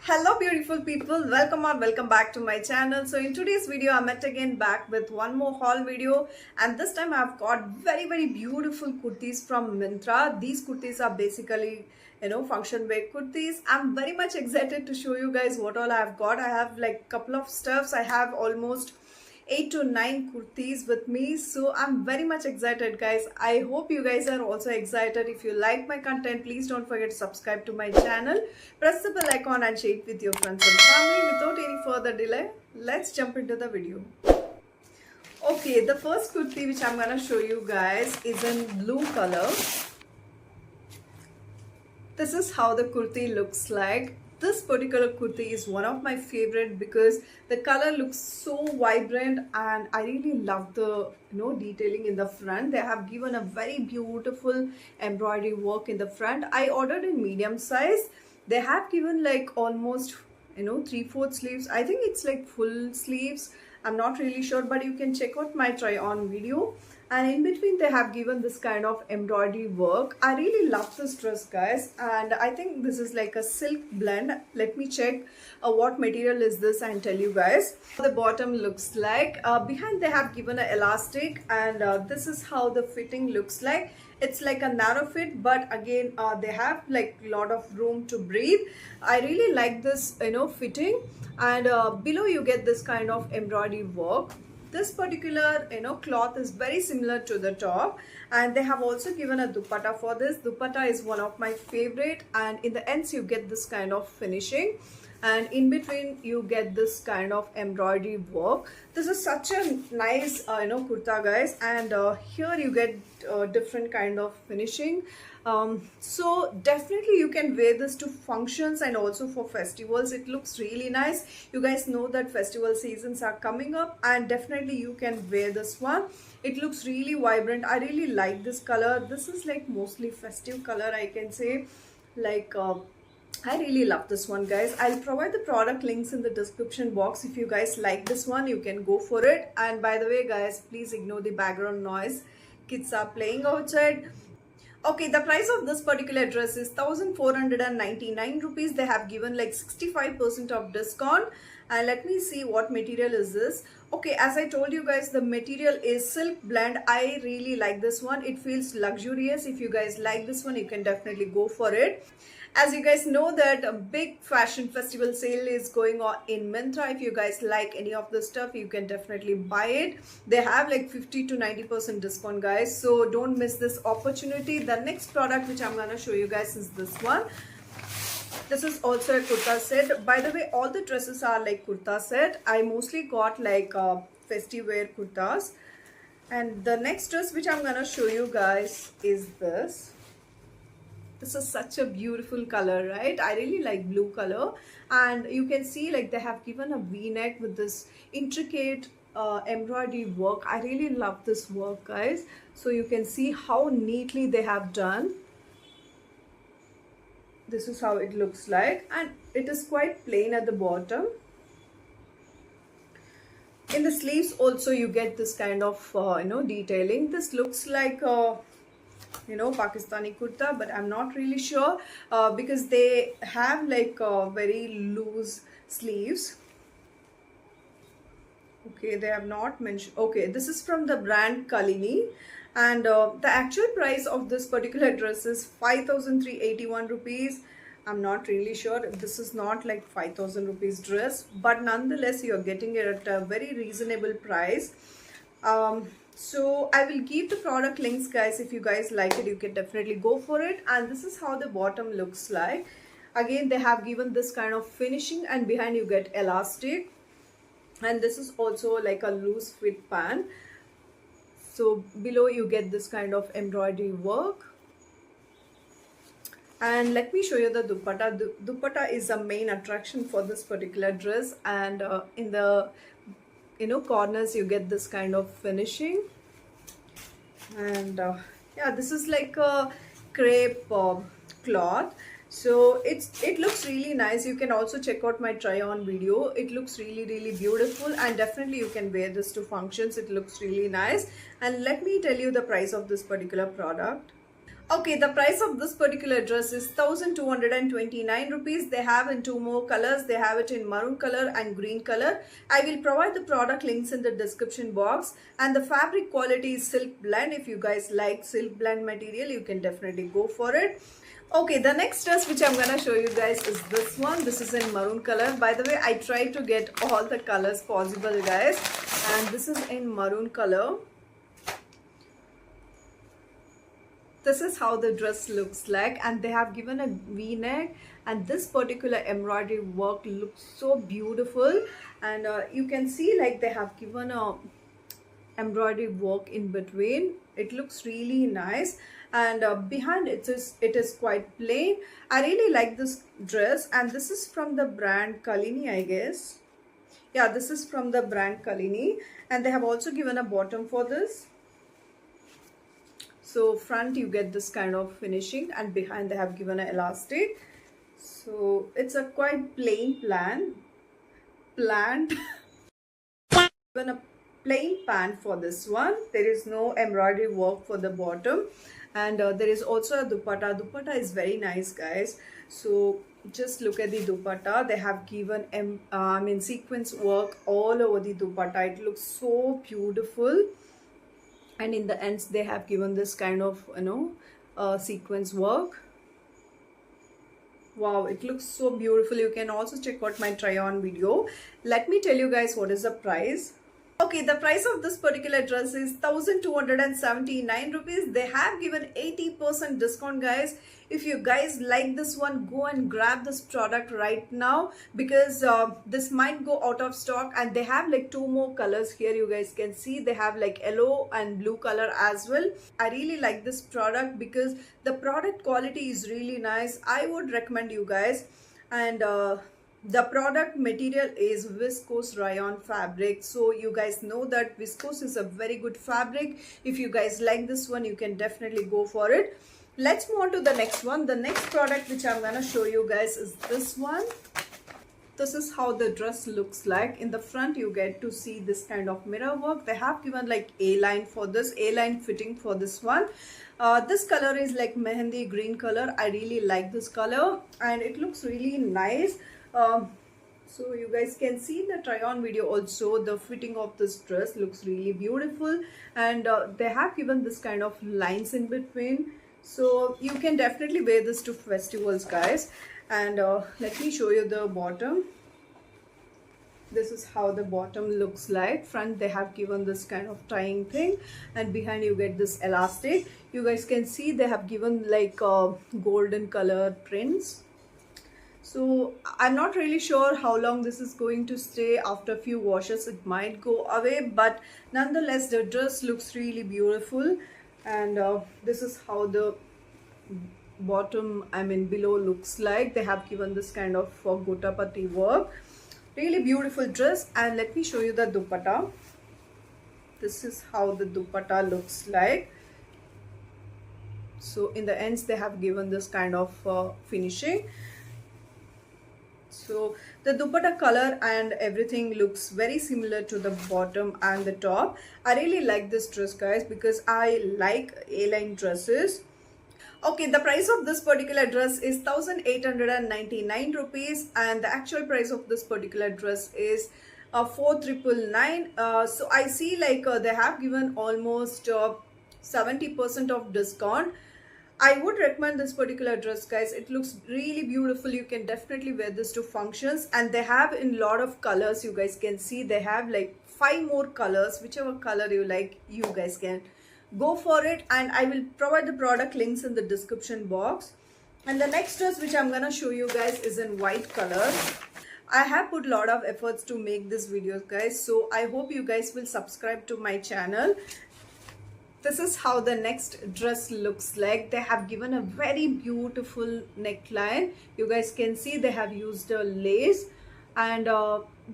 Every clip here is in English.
Hello beautiful people, welcome or welcome back to my channel. So in today's video I'm yet again back with one more haul video, and this time I've got very beautiful kurtis from Myntra. These kurtis are basically function wear kurtis. I'm very much excited to show you guys what all I've got. I have like couple of stuffs. I have almost 8 to 9 kurtis with me, so I'm very much excited guys. I hope you guys are also excited. If you like my content, please don't forget to subscribe to my channel, press the bell icon and share it with your friends and family. Without any further delay, let's jump into the video. Okay, the first kurti which I'm gonna show you guys is in blue color. This is how the kurti looks like. This particular kurti is one of my favorite because the color looks so vibrant, and I really love the detailing in the front. They have given a very beautiful embroidery work in the front. I ordered in medium size. They have given like almost 3/4 sleeves. I think it's like full sleeves. I'm not really sure, but you can check out my try on video. And in between they have given this kind of embroidery work. I really love this dress guys, and I think this is like a silk blend. Let me check what material is this and tell you guys. The bottom looks like behind they have given an elastic, and this is how the fitting looks like. It's like a narrow fit, but again they have like a lot of room to breathe. I really like this fitting, and below you get this kind of embroidery work. This particular cloth is very similar to the top, and they have also given a dupatta for this. Dupatta is one of my favorite, and in the ends you get this kind of finishing, and in between you get this kind of embroidery work. This is such a nice kurta guys, and here you get different kind of finishing. So definitely you can wear this to functions and also for festivals. It looks really nice. You guys know that festival seasons are coming up, and definitely you can wear this one. It looks really vibrant. I really like this color. This is like mostly festive color, I can say. Like I really love this one guys. I'll provide the product links in the description box. If you guys like this one, you can go for it. And by the way guys, please ignore the background noise. Kids are playing outside. Okay, the price of this particular dress is 1499 rupees. They have given like 65% of discount. And let me see what material is this. Okay, as I told you guys, the material is silk blend. I really like this one. It feels luxurious. If you guys like this one, you can definitely go for it. As you guys know that a big fashion festival sale is going on in Myntra. If you guys like any of the stuff, you can definitely buy it. They have like 50 to 90% discount guys, so don't miss this opportunity. The next product which I'm gonna show you guys is this one. This is also a kurta set. By the way, all the dresses are like kurta set. I mostly got like festive wear kurtas. And the next dress which I'm gonna show you guys is this. This is such a beautiful color, right? I really like blue color, and you can see like they have given a v-neck with this intricate embroidery work. I really love this work guys. So you can see how neatly they have done. This is how it looks like, and it is quite plain at the bottom. In the sleeves also you get this kind of detailing. This looks like Pakistani kurta, but I'm not really sure because they have like very loose sleeves. Okay, they have not mentioned. Okay, this is from the brand Kalini, and the actual price of this particular dress is 5381 rupees. I'm not really sure. This is not like 5000 rupees dress, but nonetheless you are getting it at a very reasonable price. So I will give the product links guys. If you guys like it, you can definitely go for it. And this is how the bottom looks like. Again, they have given this kind of finishing, and behind you get elastic, and this is also like a loose fit pant. So below you get this kind of embroidery work. And let me show you the dupatta. The dupatta is a main attraction for this particular dress, and in the corners you get this kind of finishing. And yeah, this is like a crepe cloth, so it looks really nice. You can also check out my try on video. It looks really beautiful, and definitely you can wear this to functions. It looks really nice. And let me tell you the price of this particular product. Okay, the price of this particular dress is 1229 rupees. They have in two more colors. They have it in maroon color and green color. I will provide the product links in the description box. And the fabric quality is silk blend. If you guys like silk blend material, you can definitely go for it. Okay, the next dress which I'm gonna show you guys is this one. This is in maroon color. By the way, I tried to get all the colors possible, guys. And this is in maroon color. This is how the dress looks like, and they have given a v-neck, and this particular embroidery work looks so beautiful. And you can see like they have given a embroidery work in between. It looks really nice, and behind it is quite plain. I really like this dress, and this is from the brand Kalini, I guess. Yeah, this is from the brand Kalini, and they have also given a bottom for this. So front you get this kind of finishing, and behind they have given an elastic. So it's a quite plain given a plain pant for this one. There is no embroidery work for the bottom, and there is also a dupatta. Dupatta is very nice, guys. So just look at the dupatta. They have given sequence work all over the dupatta. It looks so beautiful. And in the ends they have given this kind of sequence work. Wow, it looks so beautiful. You can also check out my try on video. Let me tell you guys what is the price. Okay, the price of this particular dress is 1279 rupees. They have given 80% discount, guys. If you guys like this one, go and grab this product right now, because this might go out of stock. And they have like two more colors here. You guys can see they have like yellow and blue color as well. I really like this product because the product quality is really nice. I would recommend you guys. And the product material is viscose rayon fabric. So you guys know that viscose is a very good fabric. If you guys like this one, you can definitely go for it. Let's move on to the next one. The next product which I'm gonna show you guys is this one. This is how the dress looks like. In the front you get to see this kind of mirror work. They have given like A-line for this, A-line fitting for this one. This color is like mehendi green color. I really like this color, and it looks really nice. So you guys can see the try on video also. The fitting of this dress looks really beautiful, and they have given this kind of lines in between. So you can definitely wear this to festivals, guys. And let me show you the bottom. This is how the bottom looks like. Front they have given this kind of tying thing, and behind you get this elastic. You guys can see they have given like golden color prints. So I'm not really sure how long this is going to stay. After a few washes it might go away, but nonetheless the dress looks really beautiful. And this is how the bottom, below looks like. They have given this kind of gotapati work. Really beautiful dress. And let me show you the dupatta. This is how the dupatta looks like. So in the ends they have given this kind of finishing. So the dupatta color and everything looks very similar to the bottom and the top. I really like this dress, guys, because I like A-line dresses. Okay, the price of this particular dress is 1899 rupees, and the actual price of this particular dress is 4999. So I see like they have given almost 70% of discount. I would recommend this particular dress, guys. It looks really beautiful. You can definitely wear this to functions, and they have in lot of colors. You guys can see they have like 5 more colors. Whichever color you like, you guys can go for it. And I will provide the product links in the description box. And the next dress which I'm gonna show you guys is in white color. I have put a lot of efforts to make this video, guys, so I hope you guys will subscribe to my channel. This is how the next dress looks like. They have given a very beautiful neckline. You guys can see they have used a lace, and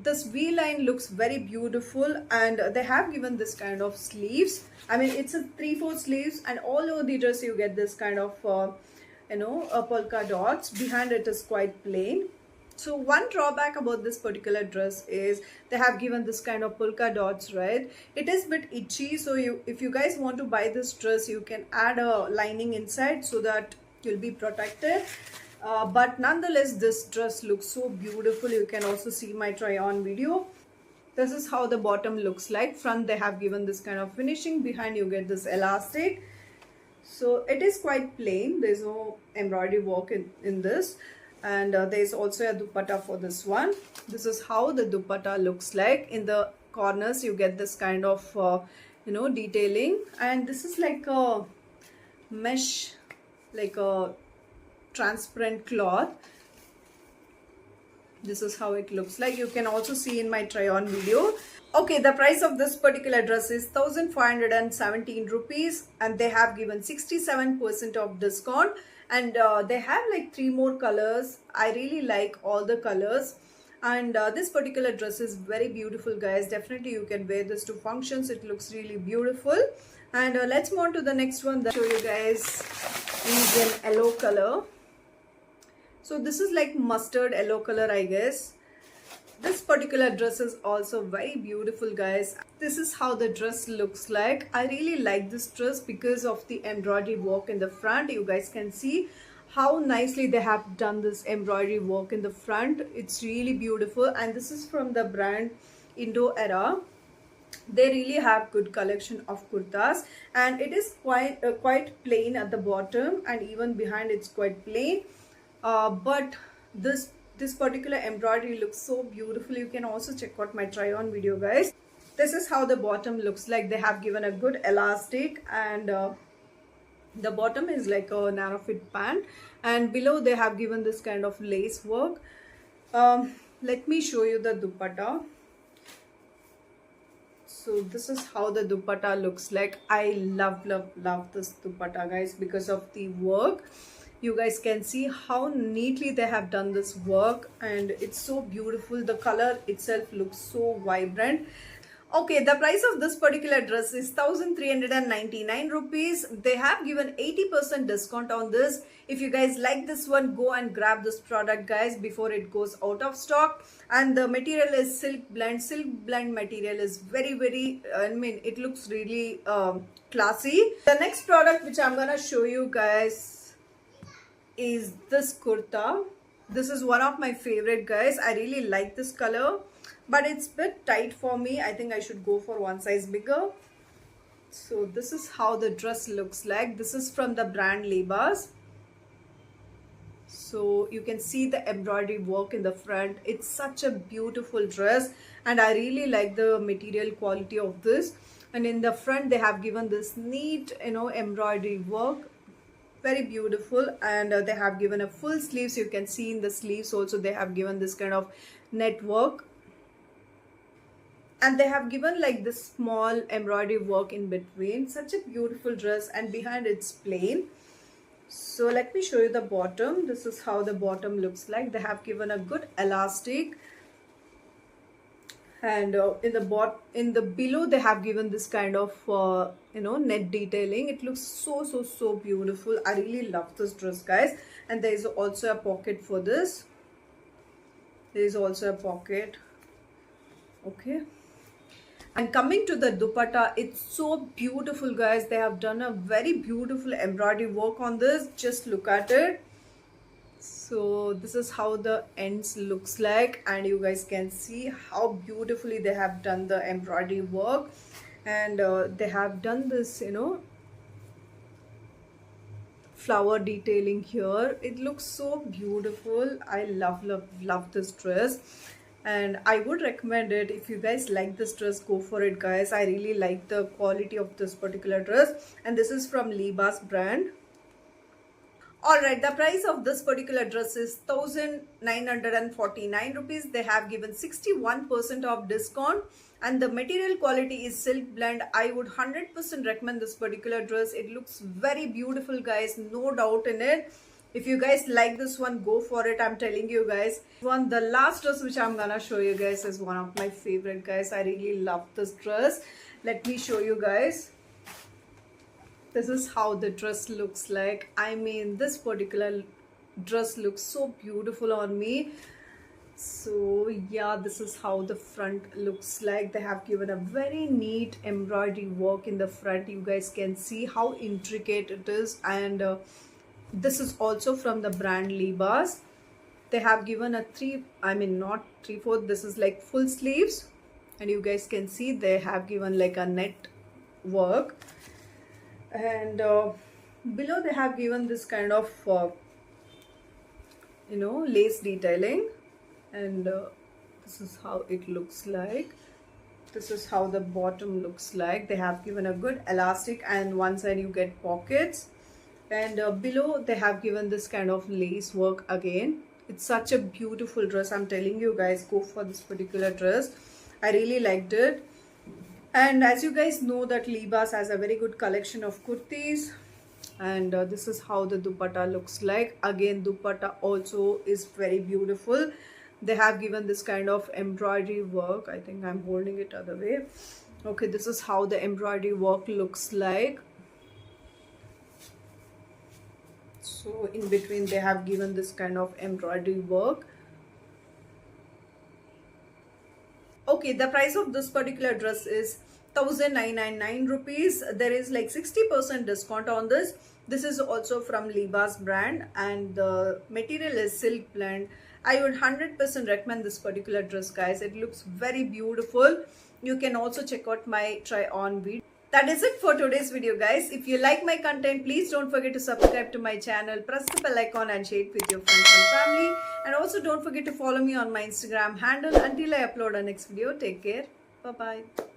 this V-line looks very beautiful. And they have given this kind of sleeves. It's a 3/4 sleeves, and all over the dress you get this kind of polka dots. Behind it is quite plain. So one drawback about this particular dress is they have given this kind of polka dots, right? It is a bit itchy, so if you guys want to buy this dress, you can add a lining inside so that you'll be protected. But nonetheless, this dress looks so beautiful. You can also see my try on video. This is how the bottom looks like. Front they have given this kind of finishing. Behind you get this elastic. So it is quite plain. There's no embroidery work in this. And there's also a dupatta for this one. This is how the dupatta looks like. In the corners you get this kind of detailing, and this is like a mesh, like a transparent cloth. This is how it looks like. You can also see in my try on video. Okay, the price of this particular dress is 1517 rupees, and they have given 67% of discount, and they have like 3 more colors. I really like all the colors, and this particular dress is very beautiful, guys. Definitely you can wear this to functions. It looks really beautiful. And let's move on to the next one that I'll show you guys is in yellow color. So this is like mustard yellow color, I guess. This particular dress is also very beautiful, guys. This is how the dress looks like. I really like this dress because of the embroidery work in the front. You guys can see how nicely they have done this embroidery work in the front. It's really beautiful, and this is from the brand Indo Era. They really have good collection of kurtas, and it is quite plain at the bottom, and even behind it's quite plain. But this particular embroidery looks so beautiful. You can also check out my try on video, guys. This is how the bottom looks like. They have given a good elastic, and the bottom is like a narrow fit pant, and below they have given this kind of lace work. Let me show you the dupatta. So this is how the dupatta looks like. I love this dupatta, guys, because of the work. You guys can see how neatly they have done this work, and it's so beautiful. The color itself looks so vibrant. Okay, the price of this particular dress is 1399 rupees. They have given 80% discount on this. If you guys like this one, go and grab this product, guys, before it goes out of stock. And the material is silk blend. Silk blend material is very it looks really classy. The next product which I'm gonna show you guys is this kurta. This is one of my favorite, guys. I really like this color, but it's a bit tight for me. I think I should go for one size bigger. So this is how the dress looks like. This is from the brand Libas. So you can see the embroidery work in the front. It's such a beautiful dress, and I really like the material quality of this. And in the front they have given this neat embroidery work. Very beautiful. And they have given a full sleeves. You can see in the sleeves also they have given this kind of net work, and they have given like this small embroidery work in between. Such a beautiful dress, and behind it's plain. So let me show you the bottom. This is how the bottom looks like. They have given a good elastic, and in the below they have given this kind of net detailing. It looks so beautiful. I really love this dress, guys. And there is also a pocket for this. There is also a pocket. Okay, and coming to the dupatta, it's so beautiful, guys. They have done a very beautiful embroidery work on this. Just look at it. So this is how the ends looks like, and you guys can see how beautifully they have done the embroidery work. And they have done this flower detailing here. It looks so beautiful. I love this dress, and I would recommend it. If you guys like this dress, go for it, guys. I really like the quality of this particular dress, and this is from Libas brand. Alright, the price of this particular dress is 1949 rupees. They have given 61% of discount, and the material quality is silk blend. I would 100% recommend this particular dress. It looks very beautiful, guys, no doubt in it. If you guys like this one, go for it. I'm telling you, guys. The last dress which I'm gonna show you guys is one of my favorite, guys. I really love this dress. Let me show you guys. This is how the dress looks like. I mean, this particular dress looks so beautiful on me. So yeah, this is how the front looks like. They have given a very neat embroidery work in the front. You guys can see how intricate it is, and this is also from the brand Libas. They have given a not 3/4, this is like full sleeves, and you guys can see they have given like a net work, and below they have given this kind of lace detailing, and this is how it looks like. This is how the bottom looks like. They have given a good elastic, and one side you get pockets, and below they have given this kind of lace work again. It's such a beautiful dress. I'm telling you guys, go for this particular dress. I really liked it. And as you guys know that Libas has a very good collection of kurtis, and this is how the dupatta looks like. Again, dupatta also is very beautiful. They have given this kind of embroidery work. I think I'm holding it other way. Okay, this is how the embroidery work looks like. So in between they have given this kind of embroidery work. Okay, the price of this particular dress is 1999 rupees. There is like 60% discount on this. This is also from Libas brand, and the material is silk blend. I would 100% recommend this particular dress, guys. It looks very beautiful. You can also check out my try on video. That is it for today's video, guys. If you like my content, please don't forget to subscribe to my channel, press the bell icon and share it with your friends and family. And also don't forget to follow me on my Instagram handle. Until I upload our next video, take care. Bye-bye.